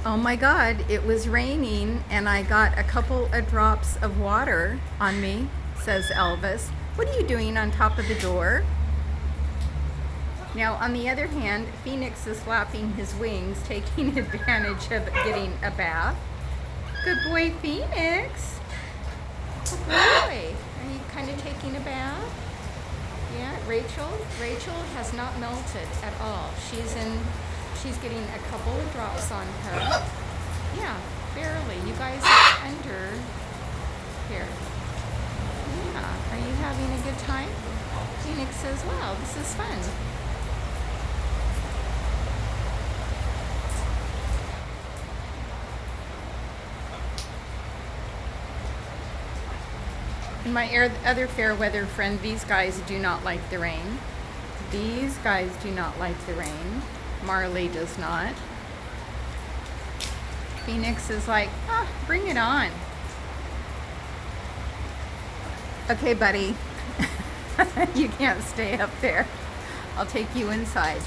Oh my God, it was raining and I got a couple of drops of water on me, says Elvis. What are you doing on top of the door? Now, on the other hand, Phoenix is flapping his wings, taking advantage of getting a bath. Good boy, Phoenix. Good boy. Are you kind of taking a bath? Yeah, Rachel has not melted at all. She's getting a couple of drops on her. Yeah, barely. You guys are under here. Yeah, are you having a good time? Phoenix says, wow, this is fun. And my other fair weather friend, these guys do not like the rain. These guys do not like the rain. Marley does not. Phoenix is like, ah, bring it on. Okay, buddy. You can't stay up there. I'll take you inside.